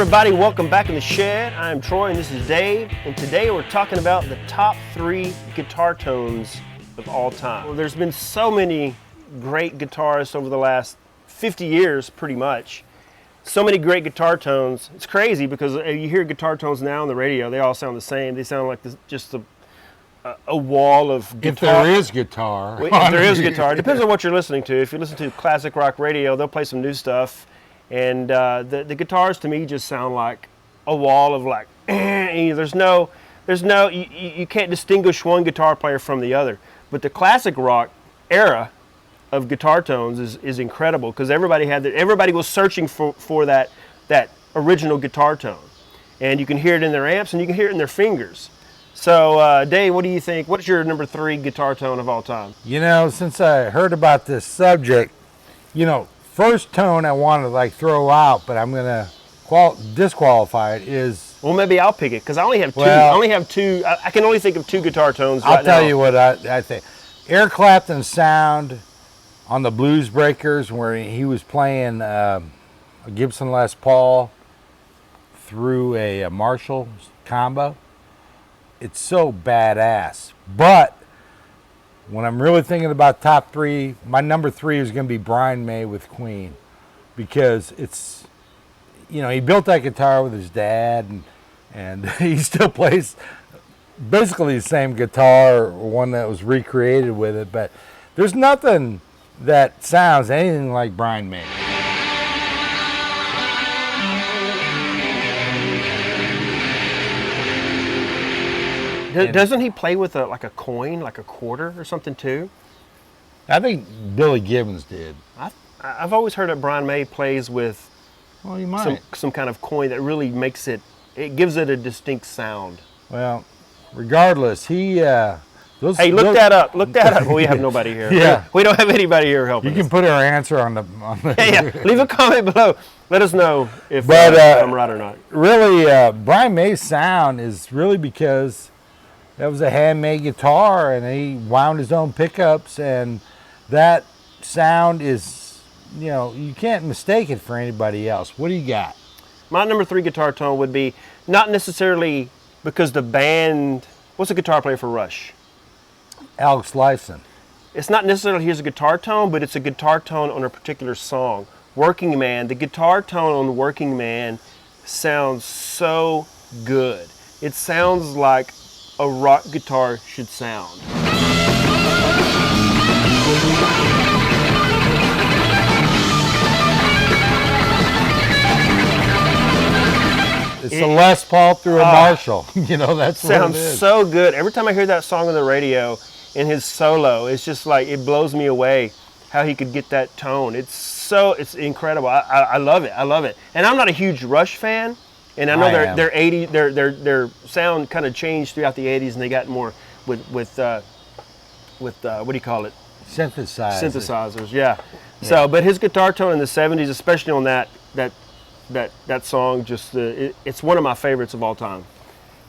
everybody, welcome back in the shed. I'm Troy and this is Dave, and today we're talking about the top 3 guitar tones of all time. Well, there's been so many great guitarists over the last 50 years, pretty much. So many great guitar tones. It's crazy because you hear guitar tones now on the radio, they all sound the same. They sound like just a wall of guitar. If there is guitar. If there is guitar. It depends on what you're listening to. If you listen to classic rock radio, they'll play some new stuff. And the guitars to me just sound like a wall of like, you can't distinguish one guitar player from the other. But the classic rock era of guitar tones is incredible because everybody was searching for that original guitar tone. And you can hear it in their amps and you can hear it in their fingers. So Dave, what do you think? What's your number 3 guitar tone of all time? You know, since I heard about this subject, first tone I want to throw out, but I'm gonna disqualify it is. Well, maybe I'll pick it because I only have 2. I can only think of 2 guitar tones. I'll tell you what I think. Eric Clapton's sound on the Blues Breakers, where he was playing a Gibson Les Paul through a Marshall combo. It's so badass. But when I'm really thinking about top 3, my number 3 is going to be Brian May with Queen, because it's, he built that guitar with his dad, and he still plays basically the same guitar, one that was recreated with it, but there's nothing that sounds anything like Brian May. Doesn't he play with a coin, like a quarter or something too? I think Billy Gibbons did. I've always heard that Brian May plays with some kind of coin that really makes it gives it a distinct sound. Well, regardless, look that up. Look that up. We have nobody here. Yeah. We don't have anybody here helping. You can put our answer on the yeah. Leave a comment below. Let us know if I'm right or not. Really, Brian May's sound is really because that was a handmade guitar, and he wound his own pickups, and that sound is, you can't mistake it for anybody else. What do you got? My number 3 guitar tone would be not necessarily because the band. What's a guitar player for Rush? Alex Lifeson. It's not necessarily his guitar tone, but it's a guitar tone on a particular song. Working Man, the guitar tone on Working Man sounds so good. It sounds like a rock guitar should sound. It's a Les Paul through a Marshall. That's what sounds it is. So good. Every time I hear that song on the radio in his solo, it's just like it blows me away how he could get that tone. It's incredible. I love it. I love it. And I'm not a huge Rush fan. And I know their sound kind of changed throughout the 80s, and they got more with what do you call it? Synthesizers, yeah. So, but his guitar tone in the 70s, especially on that song, just it's one of my favorites of all time.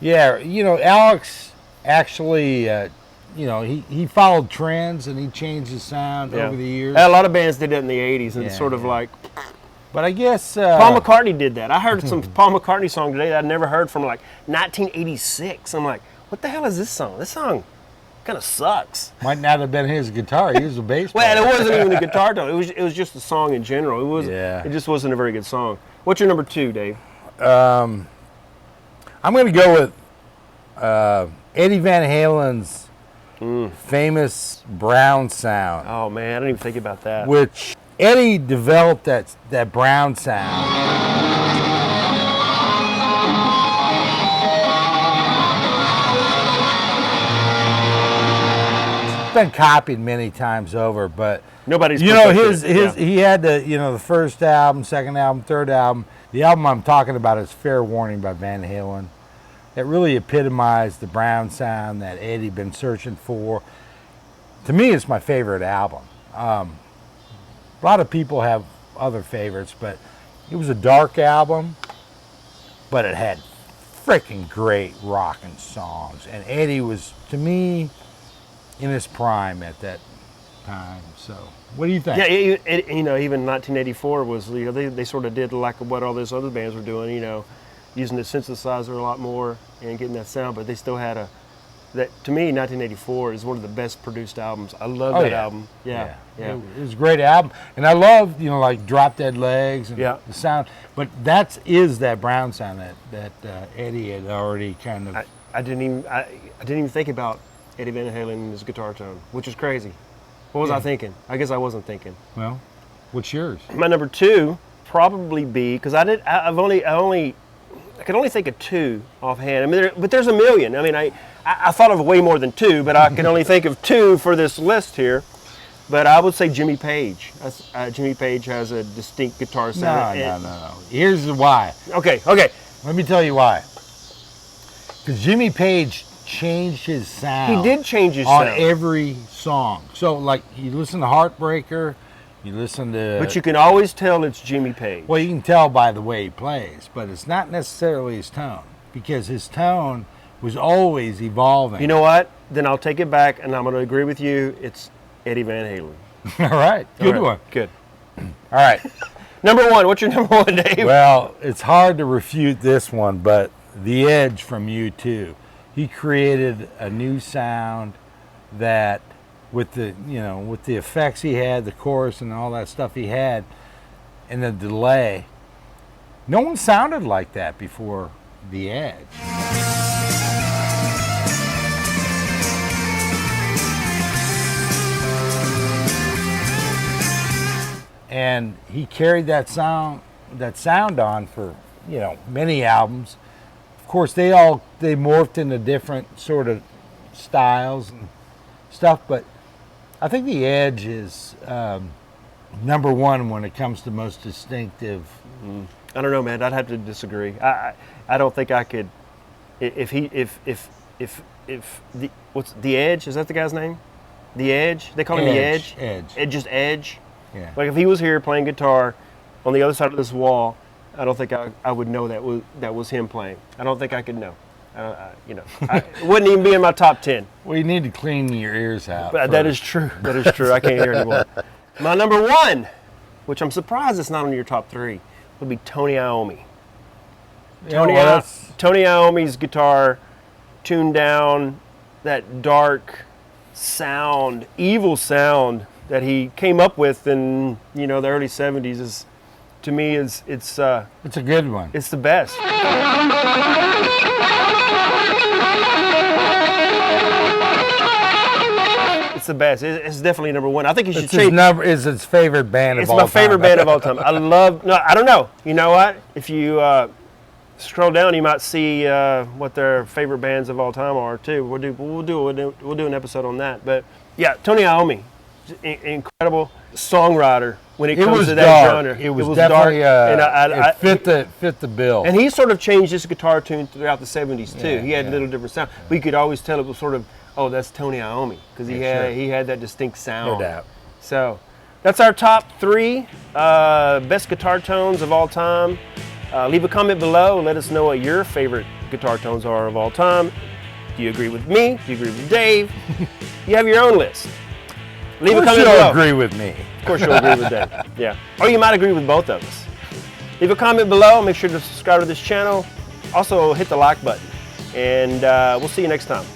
Yeah, Alex actually, he followed trends and he changed his sound over the years. A lot of bands did that in the 80s, and it's sort of like. But I guess Paul McCartney did that. I heard some Paul McCartney song today that I'd never heard from 1986. I'm like, what the hell is this song? This song kind of sucks. Might not have been his guitar. He was a bass player. Well, it wasn't even a guitar tone. It was just a song in general. It just wasn't a very good song. What's your number 2, Dave? I'm going to go with Eddie Van Halen's famous Brown sound. Oh man, I didn't even think about that. Which Eddie developed that Brown sound. It's been copied many times over, but nobody's. He had the first album, second album, third album. The album I'm talking about is Fair Warning by Van Halen. It really epitomized the Brown sound that Eddie'd been searching for. To me, it's my favorite album. A lot of people have other favorites, but it was a dark album, but it had freaking great rockin' songs. And Eddie was, to me, in his prime at time. So, what do you think? Yeah, even 1984 was, they sort of did like what all those other bands were doing, using the synthesizer a lot more and getting that sound, but they still had to me, 1984 is one of the best produced albums. I love that album. Yeah. It was a great album. And I love, like Drop Dead Legs and the sound. But that is that Brown sound that Eddie had already kind of... I didn't even think about Eddie Van Halen and his guitar tone, which is crazy. What was I thinking? I guess I wasn't thinking. Well, what's yours? My number 2 probably be, because I could only think of 2 offhand. I mean, but there's a million. I mean, I thought of way more than 2, but I can only think of 2 for this list here. But I would say Jimmy Page. Jimmy Page has a distinct guitar sound. No. Here's the why. Okay. Let me tell you why. Because Jimmy Page changed his sound. He did change his sound. sound. On every song. So, like, you listen to Heartbreaker, you listen to... But you can always tell it's Jimmy Page. Well, you can tell by the way he plays, but it's not necessarily his tone. Because his tone was always evolving. You know what? Then I'll take it back, and I'm going to agree with you. It's Eddie Van Halen. All right. Good one. Good. All right. Number 1. What's your number 1, Dave? Well, it's hard to refute this one, but The Edge from U2. He created a new sound that, with the effects he had, the chorus and all that stuff he had, and the delay, no one sounded like that before The Edge. And he carried that sound on for, many albums. Of course, they morphed into different sort of styles and stuff, but I think The Edge is number 1 when it comes to most distinctive. I don't know, man. I'd have to disagree. I don't think I could. If The Edge, is that the guy's name? The Edge. They call him The Edge. Just Edge. Yeah. Like if he was here playing guitar on the other side of this wall, I don't think I would know that was him playing. I don't think I could know. It wouldn't even be in my top 10. Well, you need to clean your ears out. But that is true. That is true. I can't hear anymore. My number 1, which I'm surprised it's not on your top 3, would be Tony Iommi. Tony Iommi's guitar, tuned down, that dark sound, evil sound that he came up with in the early 70s is, to me, it's a good one. It's the best. It's the best. It's definitely number 1. I think you should change. Is his favorite band of all time. It's my favorite band of all time. I don't know. You know what? If you scroll down, you might see what their favorite bands of all time are too. We'll do an episode on that. But yeah, Tony Iommi, incredible songwriter when it comes to that genre. It was definitely dark. It fit the bill. And he sort of changed his guitar tune throughout the 70s too. He had a little different sound, but you could always tell it was sort of, oh, that's Tony Iommi, because he had that distinct sound. No doubt. So that's our top 3 best guitar tones of all time. Leave a comment below and let us know what your favorite guitar tones are of all time. Do you agree with me? Do you agree with Dave? You have your own list. Leave a comment below. Agree with me. Of course you'll agree with Dave. Yeah. Or you might agree with both of us. Leave a comment below. Make sure to subscribe to this channel. Also hit the like button. And we'll see you next time.